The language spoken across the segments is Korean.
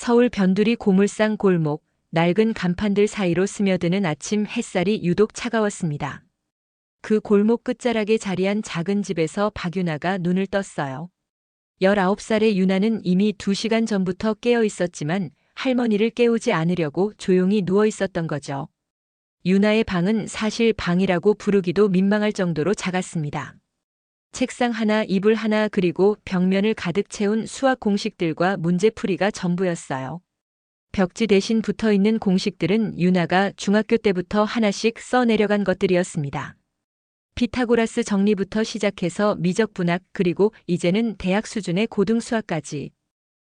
서울 변두리 고물상 골목, 낡은 간판들 사이로 스며드는 아침 햇살이 유독 차가웠습니다. 그 골목 끝자락에 자리한 작은 집에서 박유나가 눈을 떴어요. 19살의 유나는 이미 2시간 전부터 깨어 있었지만 할머니를 깨우지 않으려고 조용히 누워 있었던 거죠. 유나의 방은 사실 방이라고 부르기도 민망할 정도로 작았습니다. 책상 하나, 이불 하나, 그리고 벽면을 가득 채운 수학 공식들과 문제풀이가 전부였어요. 벽지 대신 붙어 있는 공식들은 유나가 중학교 때부터 하나씩 써내려간 것들이었습니다. 피타고라스 정리부터 시작해서 미적분학, 그리고 이제는 대학 수준의 고등수학까지.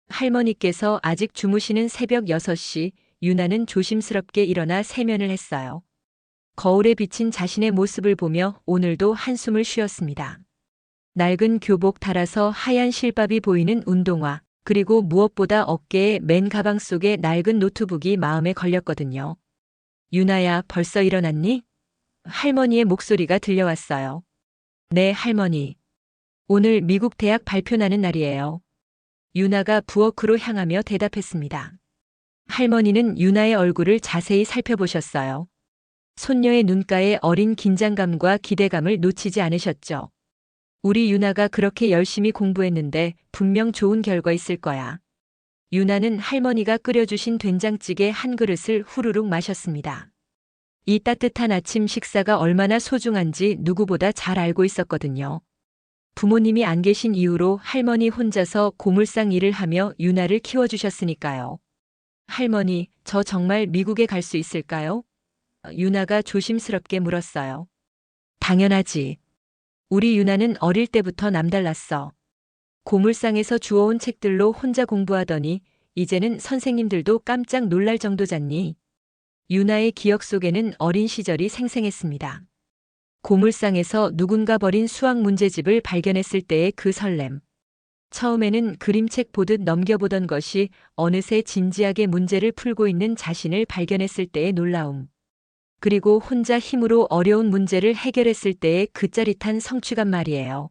할머니께서 아직 주무시는 새벽 6시, 유나는 조심스럽게 일어나 세면을 했어요. 거울에 비친 자신의 모습을 보며 오늘도 한숨을 쉬었습니다. 낡은 교복 달아서 하얀 실밥이 보이는 운동화, 그리고 무엇보다 어깨에 맨 가방 속에 낡은 노트북이 마음에 걸렸거든요. 유나야, 벌써 일어났니? 할머니의 목소리가 들려왔어요. 네, 할머니. 오늘 미국 대학 발표나는 날이에요. 유나가 부엌으로 향하며 대답했습니다. 할머니는 유나의 얼굴을 자세히 살펴보셨어요. 손녀의 눈가에 어린 긴장감과 기대감을 놓치지 않으셨죠. 우리 유나가 그렇게 열심히 공부했는데 분명 좋은 결과 있을 거야. 유나는 할머니가 끓여주신 된장찌개 한 그릇을 후루룩 마셨습니다. 이 따뜻한 아침 식사가 얼마나 소중한지 누구보다 잘 알고 있었거든요. 부모님이 안 계신 이후로 할머니 혼자서 고물상 일을 하며 유나를 키워주셨으니까요. 할머니, 저 정말 미국에 갈 수 있을까요? 유나가 조심스럽게 물었어요. 당연하지. 우리 유나는 어릴 때부터 남달랐어. 고물상에서 주워온 책들로 혼자 공부하더니 이제는 선생님들도 깜짝 놀랄 정도잖니. 유나의 기억 속에는 어린 시절이 생생했습니다. 고물상에서 누군가 버린 수학 문제집을 발견했을 때의 그 설렘. 처음에는 그림책 보듯 넘겨보던 것이 어느새 진지하게 문제를 풀고 있는 자신을 발견했을 때의 놀라움. 그리고 혼자 힘으로 어려운 문제를 해결했을 때의 그 짜릿한 성취감 말이에요.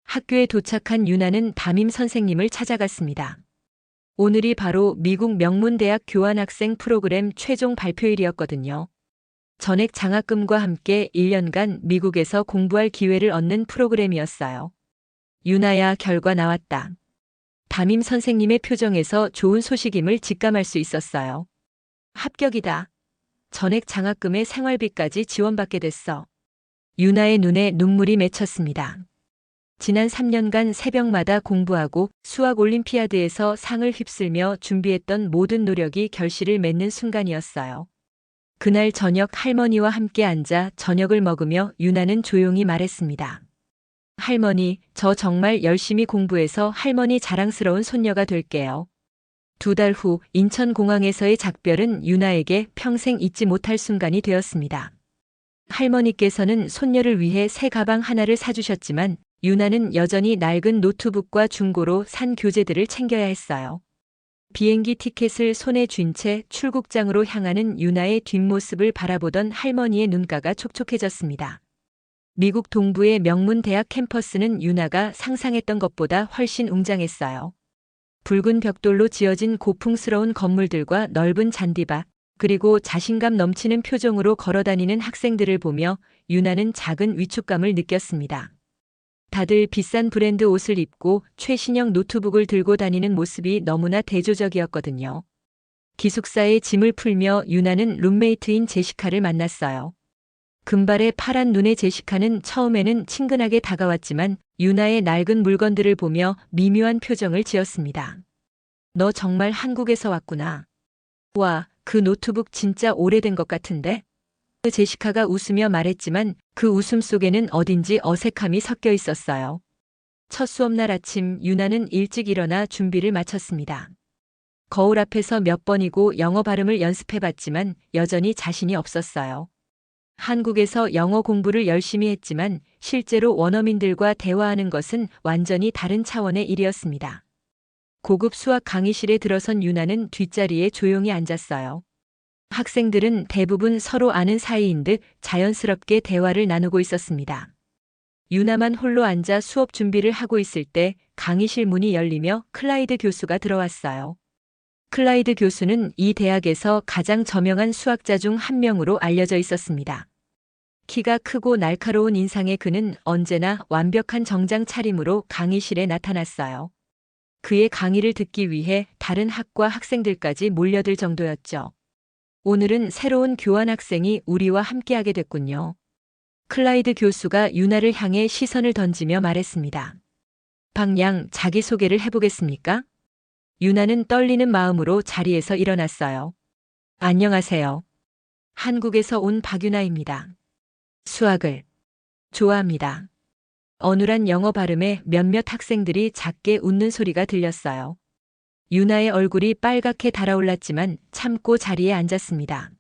학교에 도착한 유나는 담임 선생님을 찾아갔습니다. 오늘이 바로 미국 명문대학 교환학생 프로그램 최종 발표일이었거든요. 전액 장학금과 함께 1년간 미국에서 공부할 기회를 얻는 프로그램이었어요. 유나야, 결과 나왔다. 담임 선생님의 표정에서 좋은 소식임을 직감할 수 있었어요. 합격이다. 전액 장학금에 생활비까지 지원받게 됐어. 유나의 눈에 눈물이 맺혔습니다. 지난 3년간 새벽마다 공부하고 수학 올림피아드에서 상을 휩쓸며 준비했던 모든 노력이 결실을 맺는 순간이었어요. 그날 저녁 할머니와 함께 앉아 저녁을 먹으며 유나는 조용히 말했습니다. 할머니, 저 정말 열심히 공부해서 할머니 자랑스러운 손녀가 될게요. 2달 후 인천공항에서의 작별은 유나에게 평생 잊지 못할 순간이 되었습니다. 할머니께서는 손녀를 위해 새 가방 하나를 사주셨지만 유나는 여전히 낡은 노트북과 중고로 산 교재들을 챙겨야 했어요. 비행기 티켓을 손에 쥔 채 출국장으로 향하는 유나의 뒷모습을 바라보던 할머니의 눈가가 촉촉해졌습니다. 미국 동부의 명문 대학 캠퍼스는 유나가 상상했던 것보다 훨씬 웅장했어요. 붉은 벽돌로 지어진 고풍스러운 건물들과 넓은 잔디밭, 그리고 자신감 넘치는 표정으로 걸어다니는 학생들을 보며 유나는 작은 위축감을 느꼈습니다. 다들 비싼 브랜드 옷을 입고 최신형 노트북을 들고 다니는 모습이 너무나 대조적이었거든요. 기숙사에 짐을 풀며 유나는 룸메이트인 제시카를 만났어요. 금발의 파란 눈의 제시카는 처음에는 친근하게 다가왔지만 유나의 낡은 물건들을 보며 미묘한 표정을 지었습니다. 너 정말 한국에서 왔구나. 와, 그 노트북 진짜 오래된 것 같은데? 제시카가 웃으며 말했지만 그 웃음 속에는 어딘지 어색함이 섞여 있었어요. 첫 수업날 아침 유나는 일찍 일어나 준비를 마쳤습니다. 거울 앞에서 몇 번이고 영어 발음을 연습해봤지만 여전히 자신이 없었어요. 한국에서 영어 공부를 열심히 했지만 실제로 원어민들과 대화하는 것은 완전히 다른 차원의 일이었습니다. 고급 수학 강의실에 들어선 유나는 뒷자리에 조용히 앉았어요. 학생들은 대부분 서로 아는 사이인 듯 자연스럽게 대화를 나누고 있었습니다. 유나만 홀로 앉아 수업 준비를 하고 있을 때 강의실 문이 열리며 클라이드 교수가 들어왔어요. 클라이드 교수는 이 대학에서 가장 저명한 수학자 중 한 명으로 알려져 있었습니다. 키가 크고 날카로운 인상의 그는 언제나 완벽한 정장 차림으로 강의실에 나타났어요. 그의 강의를 듣기 위해 다른 학과 학생들까지 몰려들 정도였죠. 오늘은 새로운 교환 학생이 우리와 함께하게 됐군요. 클라이드 교수가 유나를 향해 시선을 던지며 말했습니다. 박 양, 자기소개를 해보겠습니까? 유나는 떨리는 마음으로 자리에서 일어났어요. 안녕하세요. 한국에서 온 박유나입니다. 수학을 좋아합니다. 어눌한 영어 발음에 몇몇 학생들이 작게 웃는 소리가 들렸어요. 유나의 얼굴이 빨갛게 달아올랐지만 참고 자리에 앉았습니다.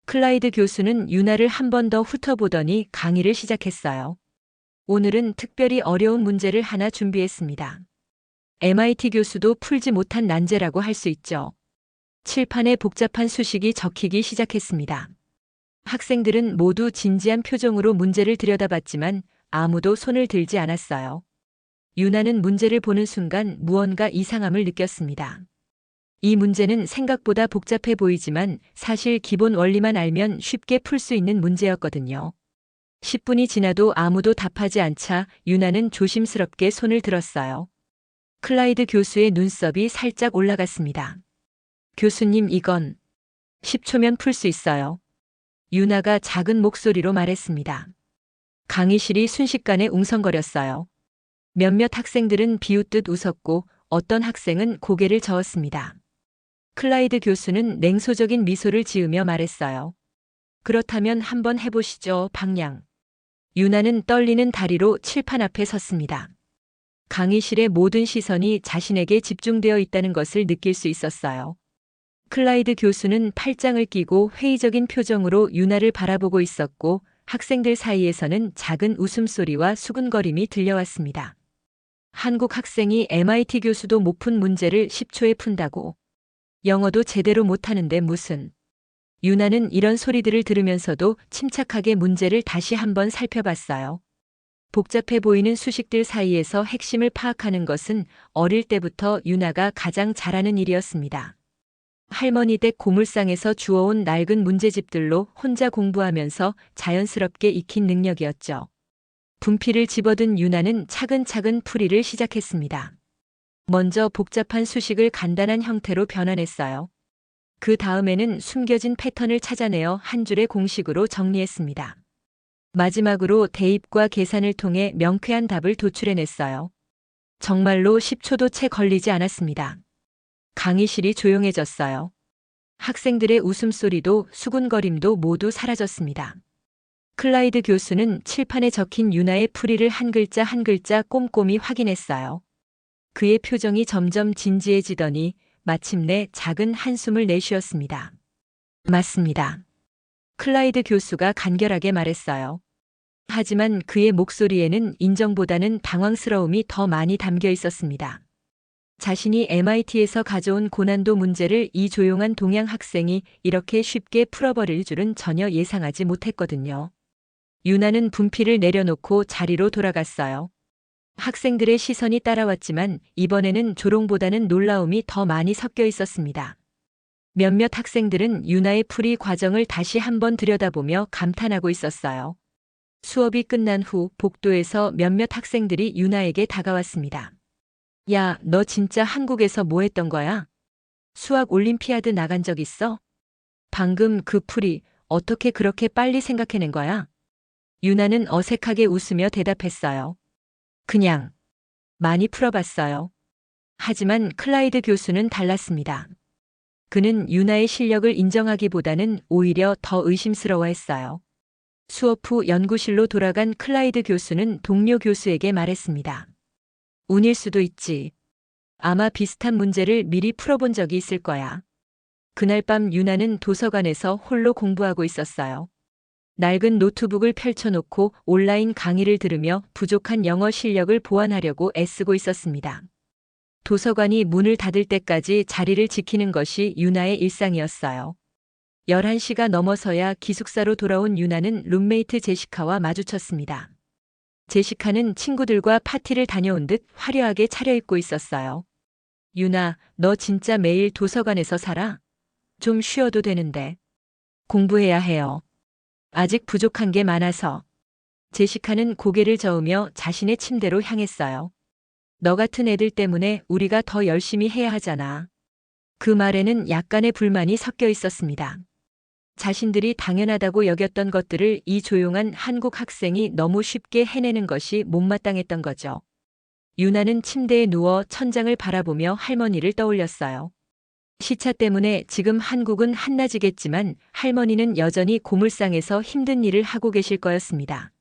클라이드 교수는 유나를 한 번 더 훑어보더니 강의를 시작했어요. 오늘은 특별히 어려운 문제를 하나 준비했습니다. MIT 교수도 풀지 못한 난제라고 할 수 있죠. 칠판에 복잡한 수식이 적히기 시작했습니다. 학생들은 모두 진지한 표정으로 문제를 들여다봤지만 아무도 손을 들지 않았어요. 유나는 문제를 보는 순간 무언가 이상함을 느꼈습니다. 이 문제는 생각보다 복잡해 보이지만 사실 기본 원리만 알면 쉽게 풀 수 있는 문제였거든요. 10분이 지나도 아무도 답하지 않자 유나는 조심스럽게 손을 들었어요. 클라이드 교수의 눈썹이 살짝 올라갔습니다. 교수님, 이건 10초면 풀 수 있어요. 유나가 작은 목소리로 말했습니다. 강의실이 순식간에 웅성거렸어요. 몇몇 학생들은 비웃듯 웃었고 어떤 학생은 고개를 저었습니다. 클라이드 교수는 냉소적인 미소를 지으며 말했어요. 그렇다면 한번 해보시죠, 박 양. 유나는 떨리는 다리로 칠판 앞에 섰습니다. 강의실의 모든 시선이 자신에게 집중되어 있다는 것을 느낄 수 있었어요. 클라이드 교수는 팔짱을 끼고 회의적인 표정으로 유나를 바라보고 있었고 학생들 사이에서는 작은 웃음소리와 수근거림이 들려왔습니다. 한국 학생이 MIT 교수도 못 푼 문제를 10초에 푼다고. 영어도 제대로 못하는데 무슨. 유나는 이런 소리들을 들으면서도 침착하게 문제를 다시 한번 살펴봤어요. 복잡해 보이는 수식들 사이에서 핵심을 파악하는 것은 어릴 때부터 유나가 가장 잘하는 일이었습니다. 할머니 댁 고물상에서 주워온 낡은 문제집들로 혼자 공부하면서 자연스럽게 익힌 능력이었죠. 분필을 집어든 유나는 차근차근 풀이를 시작했습니다. 먼저 복잡한 수식을 간단한 형태로 변환했어요. 그 다음에는 숨겨진 패턴을 찾아내어 한 줄의 공식으로 정리했습니다. 마지막으로 대입과 계산을 통해 명쾌한 답을 도출해냈어요. 정말로 10초도 채 걸리지 않았습니다. 강의실이 조용해졌어요. 학생들의 웃음소리도 수군거림도 모두 사라졌습니다. 클라이드 교수는 칠판에 적힌 유나의 풀이를 한 글자 한 글자 꼼꼼히 확인했어요. 그의 표정이 점점 진지해지더니 마침내 작은 한숨을 내쉬었습니다. 맞습니다. 클라이드 교수가 간결하게 말했어요. 하지만 그의 목소리에는 인정보다는 당황스러움이 더 많이 담겨 있었습니다. 자신이 MIT에서 가져온 고난도 문제를 이 조용한 동양 학생이 이렇게 쉽게 풀어버릴 줄은 전혀 예상하지 못했거든요. 유나는 분필을 내려놓고 자리로 돌아갔어요. 학생들의 시선이 따라왔지만 이번에는 조롱보다는 놀라움이 더 많이 섞여 있었습니다. 몇몇 학생들은 유나의 풀이 과정을 다시 한번 들여다보며 감탄하고 있었어요. 수업이 끝난 후 복도에서 몇몇 학생들이 유나에게 다가왔습니다. 야, 너 진짜 한국에서 뭐 했던 거야? 수학 올림피아드 나간 적 있어? 방금 그 풀이 어떻게 그렇게 빨리 생각해낸 거야? 유나는 어색하게 웃으며 대답했어요. 그냥 많이 풀어봤어요. 하지만 클라이드 교수는 달랐습니다. 그는 유나의 실력을 인정하기보다는 오히려 더 의심스러워했어요. 수업 후 연구실로 돌아간 클라이드 교수는 동료 교수에게 말했습니다. 운일 수도 있지. 아마 비슷한 문제를 미리 풀어본 적이 있을 거야. 그날 밤 유나는 도서관에서 홀로 공부하고 있었어요. 낡은 노트북을 펼쳐놓고 온라인 강의를 들으며 부족한 영어 실력을 보완하려고 애쓰고 있었습니다. 도서관이 문을 닫을 때까지 자리를 지키는 것이 유나의 일상이었어요. 11시가 넘어서야 기숙사로 돌아온 유나는 룸메이트 제시카와 마주쳤습니다. 제시카는 친구들과 파티를 다녀온 듯 화려하게 차려입고 있었어요. 유나, 너 진짜 매일 도서관에서 살아? 좀 쉬어도 되는데. 공부해야 해요. 아직 부족한 게 많아서. 제시카는 고개를 저으며 자신의 침대로 향했어요. 너 같은 애들 때문에 우리가 더 열심히 해야 하잖아. 그 말에는 약간의 불만이 섞여 있었습니다. 자신들이 당연하다고 여겼던 것들을 이 조용한 한국 학생이 너무 쉽게 해내는 것이 못마땅했던 거죠. 유나는 침대에 누워 천장을 바라보며 할머니를 떠올렸어요. 시차 때문에 지금 한국은 한낮이겠지만 할머니는 여전히 고물상에서 힘든 일을 하고 계실 거였습니다.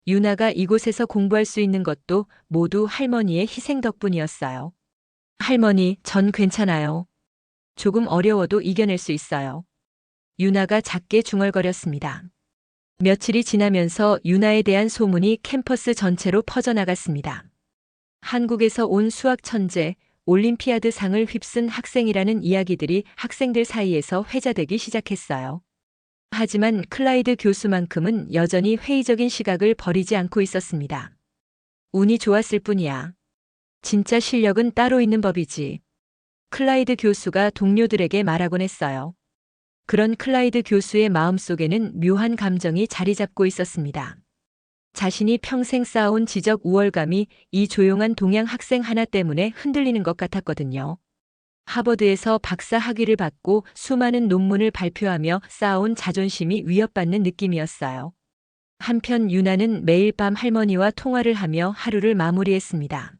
유나가 이곳에서 공부할 수 있는 것도 모두 할머니의 희생 덕분이었어요. 할머니, 전 괜찮아요. 조금 어려워도 이겨낼 수 있어요. 유나가 작게 중얼거렸습니다. 며칠이 지나면서 유나에 대한 소문이 캠퍼스 전체로 퍼져나갔습니다. 한국에서 온 수학 천재, 올림피아드 상을 휩쓴 학생이라는 이야기들이 학생들 사이에서 회자되기 시작했어요. 하지만 클라이드 교수만큼은 여전히 회의적인 시각을 버리지 않고 있었습니다. 운이 좋았을 뿐이야. 진짜 실력은 따로 있는 법이지. 클라이드 교수가 동료들에게 말하곤 했어요. 그런 클라이드 교수의 마음속에는 묘한 감정이 자리 잡고 있었습니다. 자신이 평생 쌓아온 지적 우월감이 이 조용한 동양 학생 하나 때문에 흔들리는 것 같았거든요. 하버드에서 박사 학위를 받고 수많은 논문을 발표하며 쌓아온 자존심이 위협받는 느낌이었어요. 한편 유나는 매일 밤 할머니와 통화를 하며 하루를 마무리했습니다.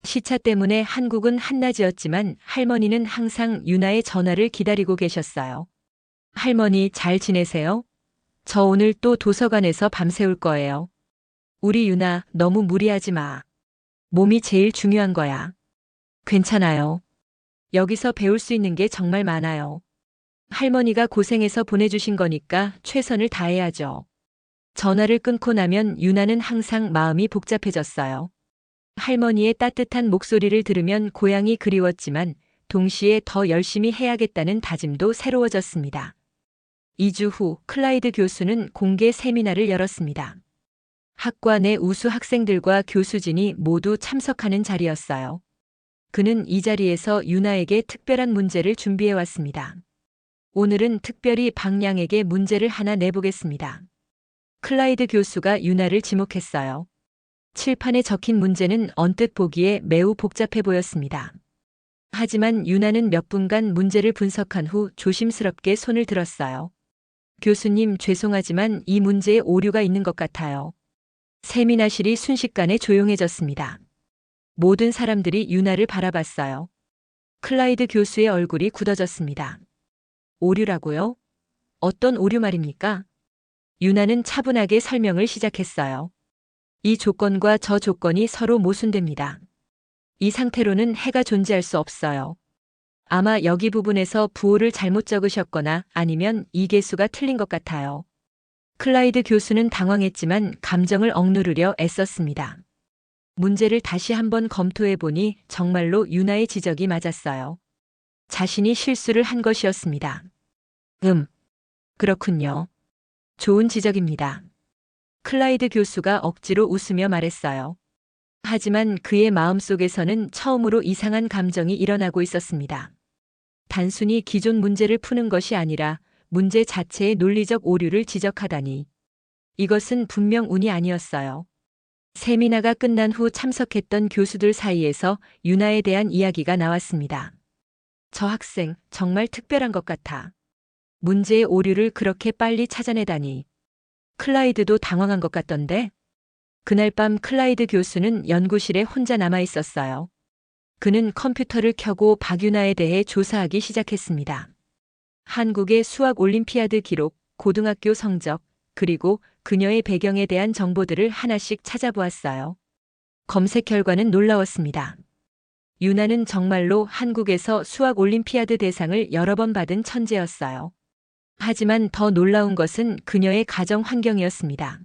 시차 때문에 한국은 한낮이었지만 할머니는 항상 유나의 전화를 기다리고 계셨어요. 할머니, 잘 지내세요? 저 오늘 또 도서관에서 밤새울 거예요. 우리 유나, 너무 무리하지 마. 몸이 제일 중요한 거야. 괜찮아요. 여기서 배울 수 있는 게 정말 많아요. 할머니가 고생해서 보내주신 거니까 최선을 다해야죠. 전화를 끊고 나면 유나는 항상 마음이 복잡해졌어요. 할머니의 따뜻한 목소리를 들으면 고향이 그리웠지만 동시에 더 열심히 해야겠다는 다짐도 새로워졌습니다. 2주 후 클라이드 교수는 공개 세미나를 열었습니다. 학과 내 우수 학생들과 교수진이 모두 참석하는 자리였어요. 그는 이 자리에서 유나에게 특별한 문제를 준비해 왔습니다. 오늘은 특별히 방량에게 문제를 하나 내보겠습니다. 클라이드 교수가 유나를 지목했어요. 칠판에 적힌 문제는 언뜻 보기에 매우 복잡해 보였습니다. 하지만 유나는 몇 분간 문제를 분석한 후 조심스럽게 손을 들었어요. 교수님, 죄송하지만 이 문제에 오류가 있는 것 같아요. 세미나실이 순식간에 조용해졌습니다. 모든 사람들이 유나를 바라봤어요. 클라이드 교수의 얼굴이 굳어졌습니다. 오류라고요? 어떤 오류 말입니까? 유나는 차분하게 설명을 시작했어요. 이 조건과 저 조건이 서로 모순됩니다. 이 상태로는 해가 존재할 수 없어요. 아마 여기 부분에서 부호를 잘못 적으셨거나 아니면 이 개수가 틀린 것 같아요. 클라이드 교수는 당황했지만 감정을 억누르려 애썼습니다. 문제를 다시 한번 검토해 보니 정말로 유나의 지적이 맞았어요. 자신이 실수를 한 것이었습니다. 그렇군요. 좋은 지적입니다. 클라이드 교수가 억지로 웃으며 말했어요. 하지만 그의 마음속에서는 처음으로 이상한 감정이 일어나고 있었습니다. 단순히 기존 문제를 푸는 것이 아니라 문제 자체의 논리적 오류를 지적하다니. 이것은 분명 운이 아니었어요. 세미나가 끝난 후 참석했던 교수들 사이에서 유나에 대한 이야기가 나왔습니다. 저 학생 정말 특별한 것 같아. 문제의 오류를 그렇게 빨리 찾아내다니. 클라이드도 당황한 것 같던데? 그날 밤 클라이드 교수는 연구실에 혼자 남아 있었어요. 그는 컴퓨터를 켜고 박유나에 대해 조사하기 시작했습니다. 한국의 수학 올림피아드 기록, 고등학교 성적, 그리고 그녀의 배경에 대한 정보들을 하나씩 찾아보았어요. 검색 결과는 놀라웠습니다. 유나는 정말로 한국에서 수학 올림피아드 대상을 여러 번 받은 천재였어요. 하지만 더 놀라운 것은 그녀의 가정 환경이었습니다.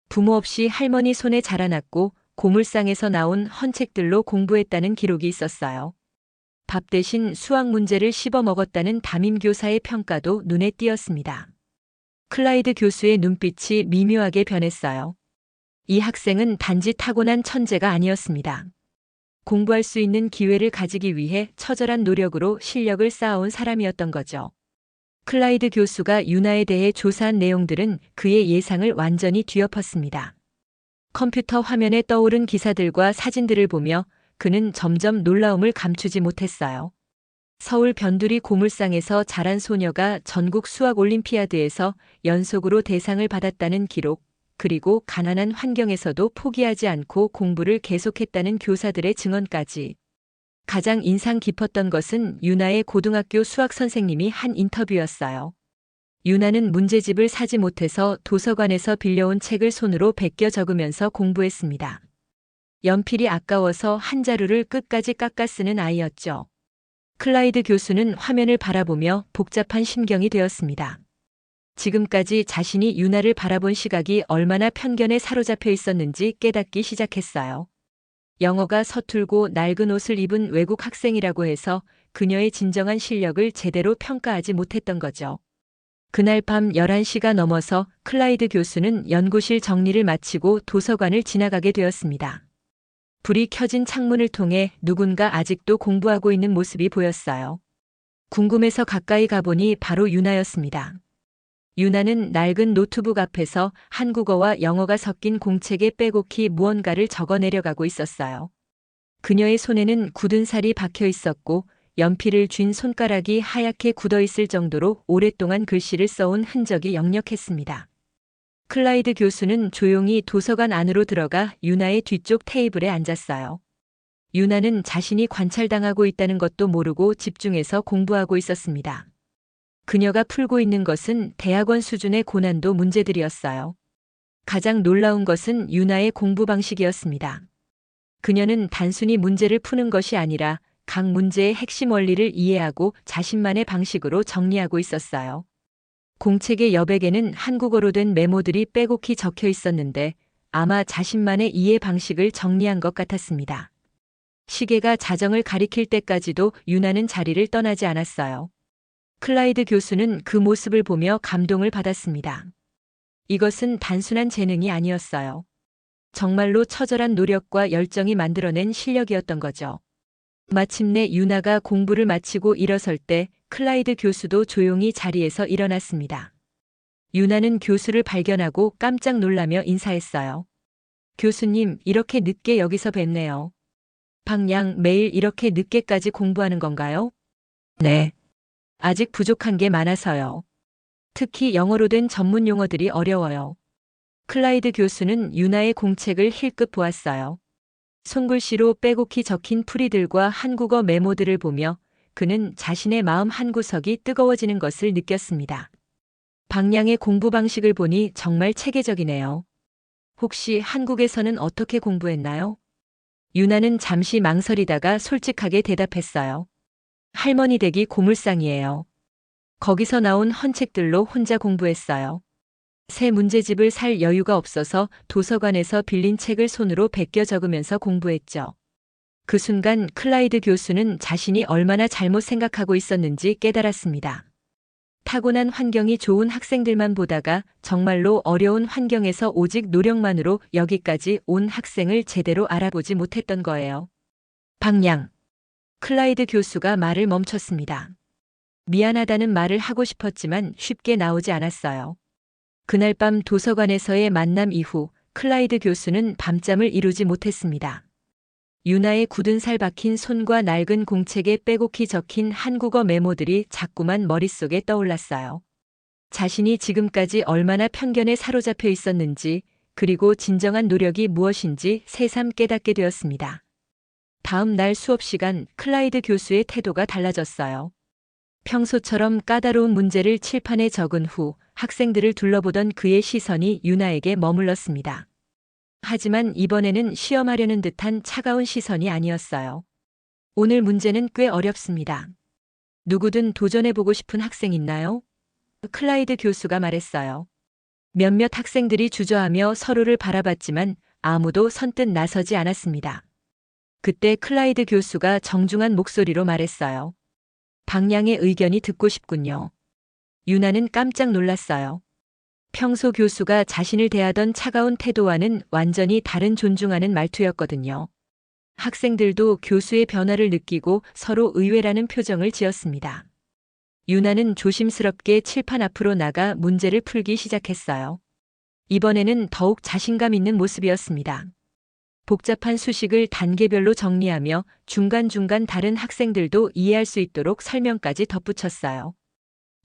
부모 없이 할머니 손에 자라났고 고물상에서 나온 헌책들로 공부했다는 기록이 있었어요. 밥 대신 수학 문제를 씹어 먹었다는 담임 교사의 평가도 눈에 띄었습니다. 클라이드 교수의 눈빛이 미묘하게 변했어요. 이 학생은 단지 타고난 천재가 아니었습니다. 공부할 수 있는 기회를 가지기 위해 처절한 노력으로 실력을 쌓아온 사람이었던 거죠. 클라이드 교수가 유나에 대해 조사한 내용들은 그의 예상을 완전히 뒤엎었습니다. 컴퓨터 화면에 떠오른 기사들과 사진들을 보며 그는 점점 놀라움을 감추지 못했어요. 서울 변두리 고물상에서 자란 소녀가 전국 수학 올림피아드에서 연속으로 대상을 받았다는 기록, 그리고 가난한 환경에서도 포기하지 않고 공부를 계속했다는 교사들의 증언까지. 가장 인상 깊었던 것은 유나의 고등학교 수학 선생님이 한 인터뷰였어요. 유나는 문제집을 사지 못해서 도서관에서 빌려온 책을 손으로 베껴 적으면서 공부했습니다. 연필이 아까워서 한 자루를 끝까지 깎아 쓰는 아이였죠. 클라이드 교수는 화면을 바라보며 복잡한 심경이 되었습니다. 지금까지 자신이 유나를 바라본 시각이 얼마나 편견에 사로잡혀 있었는지 깨닫기 시작했어요. 영어가 서툴고 낡은 옷을 입은 외국 학생이라고 해서 그녀의 진정한 실력을 제대로 평가하지 못했던 거죠. 그날 밤 11시가 넘어서 클라이드 교수는 연구실 정리를 마치고 도서관을 지나가게 되었습니다. 불이 켜진 창문을 통해 누군가 아직도 공부하고 있는 모습이 보였어요. 궁금해서 가까이 가보니 바로 유나였습니다. 유나는 낡은 노트북 앞에서 한국어와 영어가 섞인 공책에 빼곡히 무언가를 적어 내려가고 있었어요. 그녀의 손에는 굳은 살이 박혀 있었고 연필을 쥔 손가락이 하얗게 굳어 있을 정도로 오랫동안 글씨를 써온 흔적이 역력했습니다. 클라이드 교수는 조용히 도서관 안으로 들어가 유나의 뒤쪽 테이블에 앉았어요. 유나는 자신이 관찰당하고 있다는 것도 모르고 집중해서 공부하고 있었습니다. 그녀가 풀고 있는 것은 대학원 수준의 고난도 문제들이었어요. 가장 놀라운 것은 유나의 공부 방식이었습니다. 그녀는 단순히 문제를 푸는 것이 아니라 각 문제의 핵심 원리를 이해하고 자신만의 방식으로 정리하고 있었어요. 공책의 여백에는 한국어로 된 메모들이 빼곡히 적혀 있었는데 아마 자신만의 이해 방식을 정리한 것 같았습니다. 시계가 자정을 가리킬 때까지도 유나는 자리를 떠나지 않았어요. 클라이드 교수는 그 모습을 보며 감동을 받았습니다. 이것은 단순한 재능이 아니었어요. 정말로 처절한 노력과 열정이 만들어낸 실력이었던 거죠. 마침내 유나가 공부를 마치고 일어설 때 클라이드 교수도 조용히 자리에서 일어났습니다. 유나는 교수를 발견하고 깜짝 놀라며 인사했어요. 교수님, 이렇게 늦게 여기서 뵙네요. 방양 매일 이렇게 늦게까지 공부하는 건가요? 네. 아직 부족한 게 많아서요. 특히 영어로 된 전문 용어들이 어려워요. 클라이드 교수는 유나의 공책을 힐끗 보았어요. 손글씨로 빼곡히 적힌 풀이들과 한국어 메모들을 보며 그는 자신의 마음 한구석이 뜨거워지는 것을 느꼈습니다. 방향의 공부 방식을 보니 정말 체계적이네요. 혹시 한국에서는 어떻게 공부했나요? 유나는 잠시 망설이다가 솔직하게 대답했어요. 할머니 댁이 고물상이에요. 거기서 나온 헌책들로 혼자 공부했어요. 새 문제집을 살 여유가 없어서 도서관에서 빌린 책을 손으로 베껴 적으면서 공부했죠. 그 순간 클라이드 교수는 자신이 얼마나 잘못 생각하고 있었는지 깨달았습니다. 타고난 환경이 좋은 학생들만 보다가 정말로 어려운 환경에서 오직 노력만으로 여기까지 온 학생을 제대로 알아보지 못했던 거예요. 방향. 클라이드 교수가 말을 멈췄습니다. 미안하다는 말을 하고 싶었지만 쉽게 나오지 않았어요. 그날 밤 도서관에서의 만남 이후 클라이드 교수는 밤잠을 이루지 못했습니다. 유나의 굳은 살 박힌 손과 낡은 공책에 빼곡히 적힌 한국어 메모들이 자꾸만 머릿속에 떠올랐어요. 자신이 지금까지 얼마나 편견에 사로잡혀 있었는지, 그리고 진정한 노력이 무엇인지 새삼 깨닫게 되었습니다. 다음 날 수업 시간 클라이드 교수의 태도가 달라졌어요. 평소처럼 까다로운 문제를 칠판에 적은 후 학생들을 둘러보던 그의 시선이 유나에게 머물렀습니다. 하지만 이번에는 시험하려는 듯한 차가운 시선이 아니었어요. 오늘 문제는 꽤 어렵습니다. 누구든 도전해보고 싶은 학생 있나요? 클라이드 교수가 말했어요. 몇몇 학생들이 주저하며 서로를 바라봤지만 아무도 선뜻 나서지 않았습니다. 그때 클라이드 교수가 정중한 목소리로 말했어요. 방향의 의견이 듣고 싶군요. 유나는 깜짝 놀랐어요. 평소 교수가 자신을 대하던 차가운 태도와는 완전히 다른 존중하는 말투였거든요. 학생들도 교수의 변화를 느끼고 서로 의외라는 표정을 지었습니다. 유나는 조심스럽게 칠판 앞으로 나가 문제를 풀기 시작했어요. 이번에는 더욱 자신감 있는 모습이었습니다. 복잡한 수식을 단계별로 정리하며 중간중간 다른 학생들도 이해할 수 있도록 설명까지 덧붙였어요.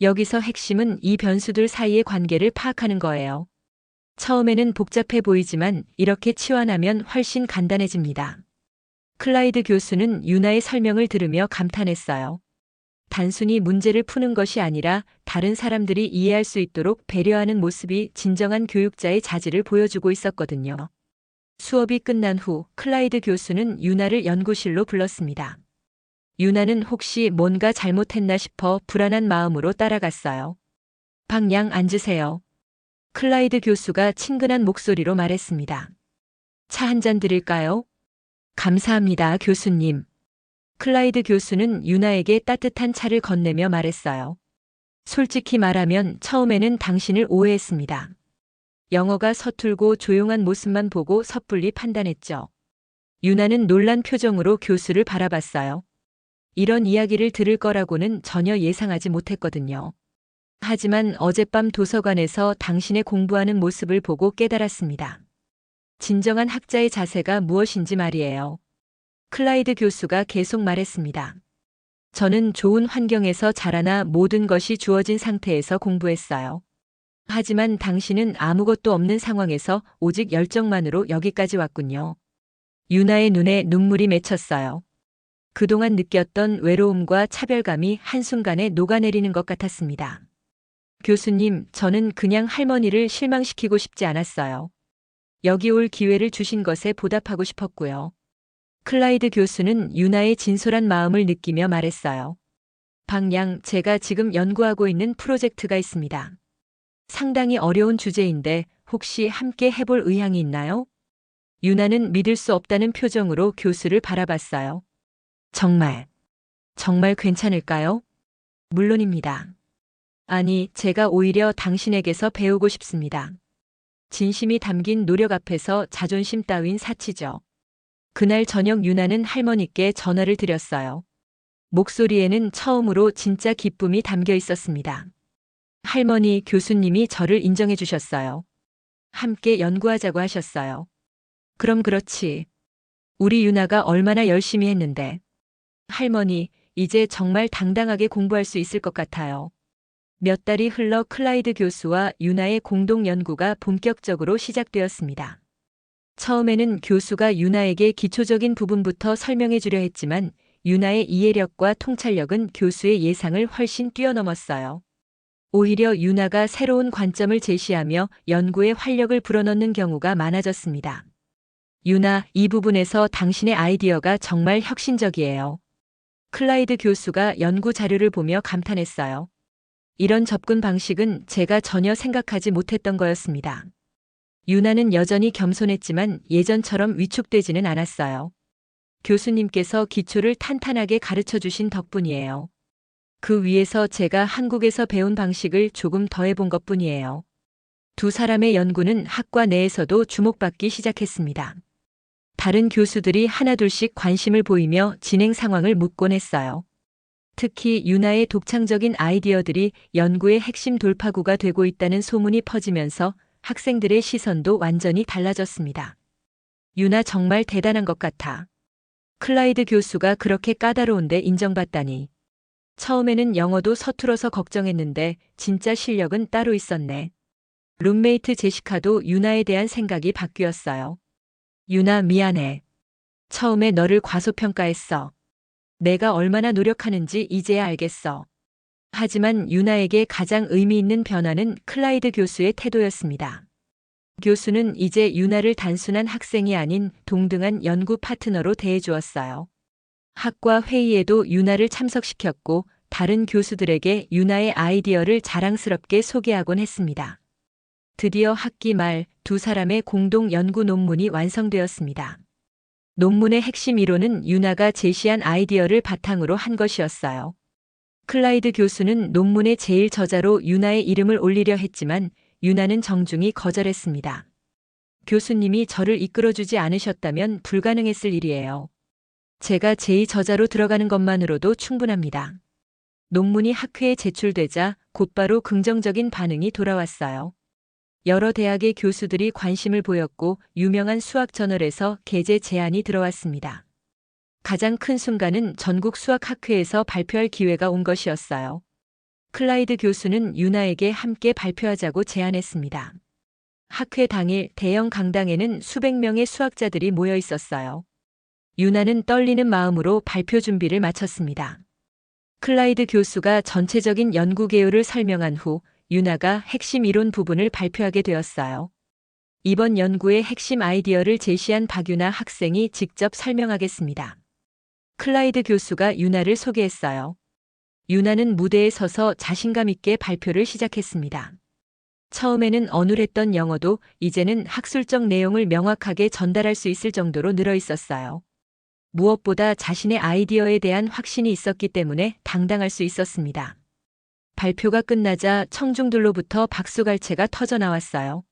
여기서 핵심은 이 변수들 사이의 관계를 파악하는 거예요. 처음에는 복잡해 보이지만 이렇게 치환하면 훨씬 간단해집니다. 클라이드 교수는 유나의 설명을 들으며 감탄했어요. 단순히 문제를 푸는 것이 아니라 다른 사람들이 이해할 수 있도록 배려하는 모습이 진정한 교육자의 자질을 보여주고 있었거든요. 수업이 끝난 후 클라이드 교수는 유나를 연구실로 불렀습니다. 유나는 혹시 뭔가 잘못했나 싶어 불안한 마음으로 따라갔어요. 방양 앉으세요. 클라이드 교수가 친근한 목소리로 말했습니다. 차 한 잔 드릴까요? 감사합니다, 교수님. 클라이드 교수는 유나에게 따뜻한 차를 건네며 말했어요. 솔직히 말하면 처음에는 당신을 오해했습니다. 영어가 서툴고 조용한 모습만 보고 섣불리 판단했죠. 유나는 놀란 표정으로 교수를 바라봤어요. 이런 이야기를 들을 거라고는 전혀 예상하지 못했거든요. 하지만 어젯밤 도서관에서 당신의 공부하는 모습을 보고 깨달았습니다. 진정한 학자의 자세가 무엇인지 말이에요. 클라이드 교수가 계속 말했습니다. 저는 좋은 환경에서 자라나 모든 것이 주어진 상태에서 공부했어요. 하지만 당신은 아무것도 없는 상황에서 오직 열정만으로 여기까지 왔군요. 유나의 눈에 눈물이 맺혔어요. 그동안 느꼈던 외로움과 차별감이 한순간에 녹아내리는 것 같았습니다. 교수님, 저는 그냥 할머니를 실망시키고 싶지 않았어요. 여기 올 기회를 주신 것에 보답하고 싶었고요. 클라이드 교수는 유나의 진솔한 마음을 느끼며 말했어요. 방양, 제가 지금 연구하고 있는 프로젝트가 있습니다. 상당히 어려운 주제인데 혹시 함께 해볼 의향이 있나요? 유나는 믿을 수 없다는 표정으로 교수를 바라봤어요. 정말 괜찮을까요? 물론입니다. 아니, 제가 오히려 당신에게서 배우고 싶습니다. 진심이 담긴 노력 앞에서 자존심 따윈 사치죠. 그날 저녁 유나는 할머니께 전화를 드렸어요. 목소리에는 처음으로 진짜 기쁨이 담겨 있었습니다. 할머니, 교수님이 저를 인정해 주셨어요. 함께 연구하자고 하셨어요. 그럼 그렇지. 우리 유나가 얼마나 열심히 했는데. 할머니, 이제 정말 당당하게 공부할 수 있을 것 같아요. 몇 달이 흘러 클라이드 교수와 유나의 공동 연구가 본격적으로 시작되었습니다. 처음에는 교수가 유나에게 기초적인 부분부터 설명해 주려 했지만 유나의 이해력과 통찰력은 교수의 예상을 훨씬 뛰어넘었어요. 오히려 유나가 새로운 관점을 제시하며 연구에 활력을 불어넣는 경우가 많아졌습니다. 유나, 이 부분에서 당신의 아이디어가 정말 혁신적이에요. 클라이드 교수가 연구 자료를 보며 감탄했어요. 이런 접근 방식은 제가 전혀 생각하지 못했던 거였습니다. 유나는 여전히 겸손했지만 예전처럼 위축되지는 않았어요. 교수님께서 기초를 탄탄하게 가르쳐 주신 덕분이에요. 그 위에서 제가 한국에서 배운 방식을 조금 더해본 것뿐이에요. 두 사람의 연구는 학과 내에서도 주목받기 시작했습니다. 다른 교수들이 하나둘씩 관심을 보이며 진행 상황을 묻곤 했어요. 특히 유나의 독창적인 아이디어들이 연구의 핵심 돌파구가 되고 있다는 소문이 퍼지면서 학생들의 시선도 완전히 달라졌습니다. 유나 정말 대단한 것 같아. 클라이드 교수가 그렇게 까다로운데 인정받다니. 처음에는 영어도 서툴어서 걱정했는데 진짜 실력은 따로 있었네. 룸메이트 제시카도 유나에 대한 생각이 바뀌었어요. 유나, 미안해. 처음에 너를 과소평가했어. 내가 얼마나 노력하는지 이제야 알겠어. 하지만 유나에게 가장 의미 있는 변화는 클라이드 교수의 태도였습니다. 교수는 이제 유나를 단순한 학생이 아닌 동등한 연구 파트너로 대해주었어요. 학과 회의에도 유나를 참석시켰고 다른 교수들에게 유나의 아이디어를 자랑스럽게 소개하곤 했습니다. 드디어 학기 말 두 사람의 공동 연구 논문이 완성되었습니다. 논문의 핵심 이론은 유나가 제시한 아이디어를 바탕으로 한 것이었어요. 클라이드 교수는 논문의 제일 저자로 유나의 이름을 올리려 했지만 유나는 정중히 거절했습니다. 교수님이 저를 이끌어주지 않으셨다면 불가능했을 일이에요. 제가 제2저자로 들어가는 것만으로도 충분합니다. 논문이 학회에 제출되자 곧바로 긍정적인 반응이 돌아왔어요. 여러 대학의 교수들이 관심을 보였고 유명한 수학 저널에서 게재 제안이 들어왔습니다. 가장 큰 순간은 전국 수학학회에서 발표할 기회가 온 것이었어요. 클라이드 교수는 유나에게 함께 발표하자고 제안했습니다. 학회 당일 대형 강당에는 수백 명의 수학자들이 모여 있었어요. 유나는 떨리는 마음으로 발표 준비를 마쳤습니다. 클라이드 교수가 전체적인 연구 개요를 설명한 후 유나가 핵심 이론 부분을 발표하게 되었어요. 이번 연구의 핵심 아이디어를 제시한 박유나 학생이 직접 설명하겠습니다. 클라이드 교수가 유나를 소개했어요. 유나는 무대에 서서 자신감 있게 발표를 시작했습니다. 처음에는 어눌했던 영어도 이제는 학술적 내용을 명확하게 전달할 수 있을 정도로 늘어 있었어요. 무엇보다 자신의 아이디어에 대한 확신이 있었기 때문에 당당할 수 있었습니다. 발표가 끝나자 청중들로부터 박수갈채가 터져 나왔어요.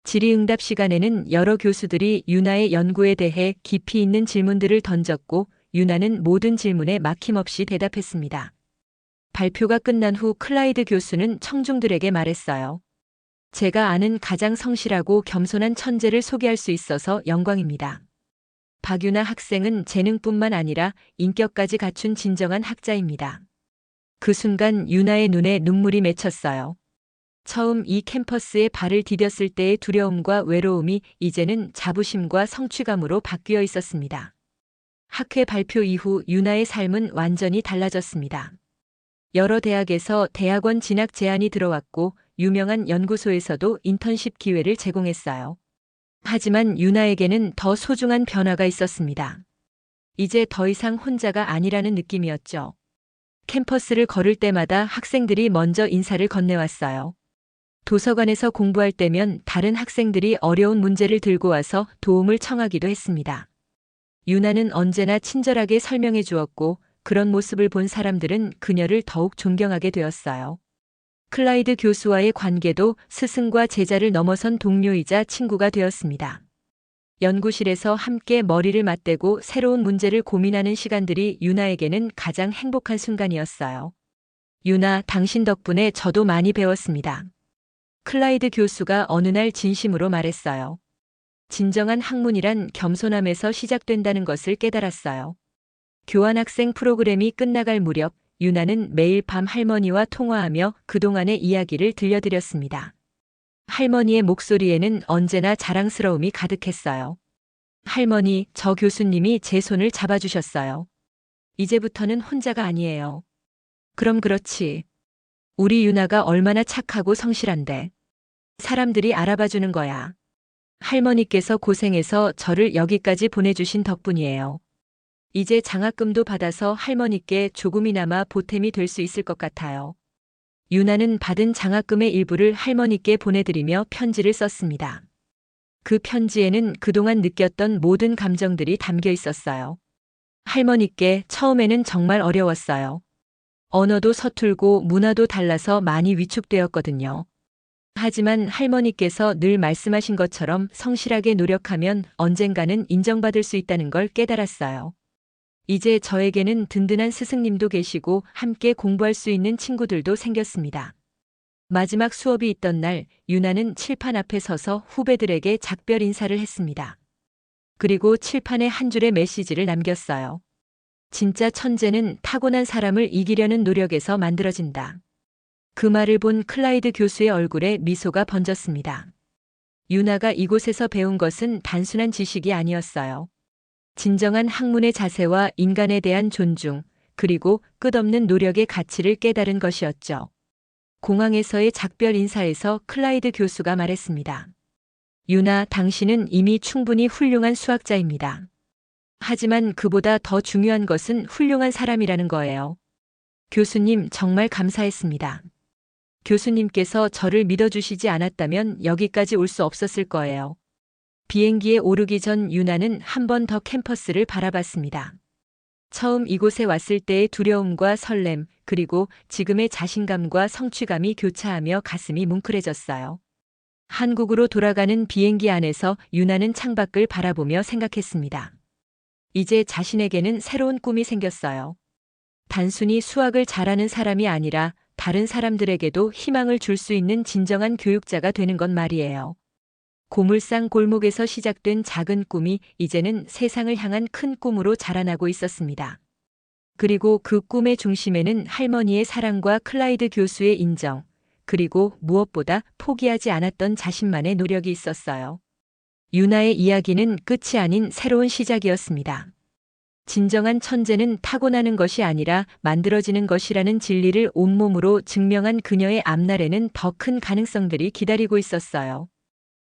질의응답 시간에는 여러 교수들이 유나의 연구에 대해 깊이 있는 질문들을 던졌고 유나는 모든 질문에 막힘없이 대답했습니다. 발표가 끝난 후 클라이드 교수는 청중들에게 말했어요. 제가 아는 가장 성실하고 겸손한 천재를 소개할 수 있어서 영광입니다. 박유나 학생은 재능뿐만 아니라 인격까지 갖춘 진정한 학자입니다. 그 순간 유나의 눈에 눈물이 맺혔어요. 처음 이 캠퍼스에 발을 디뎠을 때의 두려움과 외로움이 이제는 자부심과 성취감으로 바뀌어 있었습니다. 학회 발표 이후 유나의 삶은 완전히 달라졌습니다. 여러 대학에서 대학원 진학 제안이 들어왔고 유명한 연구소에서도 인턴십 기회를 제공했어요. 하지만 유나에게는 더 소중한 변화가 있었습니다. 이제 더 이상 혼자가 아니라는 느낌이었죠. 캠퍼스를 걸을 때마다 학생들이 먼저 인사를 건네왔어요. 도서관에서 공부할 때면 다른 학생들이 어려운 문제를 들고 와서 도움을 청하기도 했습니다. 유나는 언제나 친절하게 설명해 주었고 그런 모습을 본 사람들은 그녀를 더욱 존경하게 되었어요. 클라이드 교수와의 관계도 스승과 제자를 넘어선 동료이자 친구가 되었습니다. 연구실에서 함께 머리를 맞대고 새로운 문제를 고민하는 시간들이 유나에게는 가장 행복한 순간이었어요. 유나, 당신 덕분에 저도 많이 배웠습니다. 클라이드 교수가 어느 날 진심으로 말했어요. 진정한 학문이란 겸손함에서 시작된다는 것을 깨달았어요. 교환학생 프로그램이 끝나갈 무렵 유나는 매일 밤 할머니와 통화하며 그동안의 이야기를 들려드렸습니다. 할머니의 목소리에는 언제나 자랑스러움이 가득했어요. 할머니, 저 교수님이 제 손을 잡아주셨어요. 이제부터는 혼자가 아니에요. 그럼 그렇지. 우리 유나가 얼마나 착하고 성실한데. 사람들이 알아봐주는 거야. 할머니께서 고생해서 저를 여기까지 보내주신 덕분이에요. 이제 장학금도 받아서 할머니께 조금이나마 보탬이 될 수 있을 것 같아요. 유나는 받은 장학금의 일부를 할머니께 보내드리며 편지를 썼습니다. 그 편지에는 그동안 느꼈던 모든 감정들이 담겨 있었어요. 할머니께 처음에는 정말 어려웠어요. 언어도 서툴고 문화도 달라서 많이 위축되었거든요. 하지만 할머니께서 늘 말씀하신 것처럼 성실하게 노력하면 언젠가는 인정받을 수 있다는 걸 깨달았어요. 이제 저에게는 든든한 스승님도 계시고 함께 공부할 수 있는 친구들도 생겼습니다. 마지막 수업이 있던 날 유나는 칠판 앞에 서서 후배들에게 작별 인사를 했습니다. 그리고 칠판에 한 줄의 메시지를 남겼어요. 진짜 천재는 타고난 사람을 이기려는 노력에서 만들어진다. 그 말을 본 클라이드 교수의 얼굴에 미소가 번졌습니다. 유나가 이곳에서 배운 것은 단순한 지식이 아니었어요. 진정한 학문의 자세와 인간에 대한 존중, 그리고 끝없는 노력의 가치를 깨달은 것이었죠. 공항에서의 작별 인사에서 클라이드 교수가 말했습니다. 유나, 당신은 이미 충분히 훌륭한 수학자입니다. 하지만 그보다 더 중요한 것은 훌륭한 사람이라는 거예요. 교수님, 정말 감사했습니다. 교수님께서 저를 믿어주시지 않았다면 여기까지 올 수 없었을 거예요. 비행기에 오르기 전 유나는 한 번 더 캠퍼스를 바라봤습니다. 처음 이곳에 왔을 때의 두려움과 설렘, 그리고 지금의 자신감과 성취감이 교차하며 가슴이 뭉클해졌어요. 한국으로 돌아가는 비행기 안에서 유나는 창밖을 바라보며 생각했습니다. 이제 자신에게는 새로운 꿈이 생겼어요. 단순히 수학을 잘하는 사람이 아니라 다른 사람들에게도 희망을 줄 수 있는 진정한 교육자가 되는 것 말이에요. 고물상 골목에서 시작된 작은 꿈이 이제는 세상을 향한 큰 꿈으로 자라나고 있었습니다. 그리고 그 꿈의 중심에는 할머니의 사랑과 클라이드 교수의 인정, 그리고 무엇보다 포기하지 않았던 자신만의 노력이 있었어요. 유나의 이야기는 끝이 아닌 새로운 시작이었습니다. 진정한 천재는 타고나는 것이 아니라 만들어지는 것이라는 진리를 온몸으로 증명한 그녀의 앞날에는 더 큰 가능성들이 기다리고 있었어요.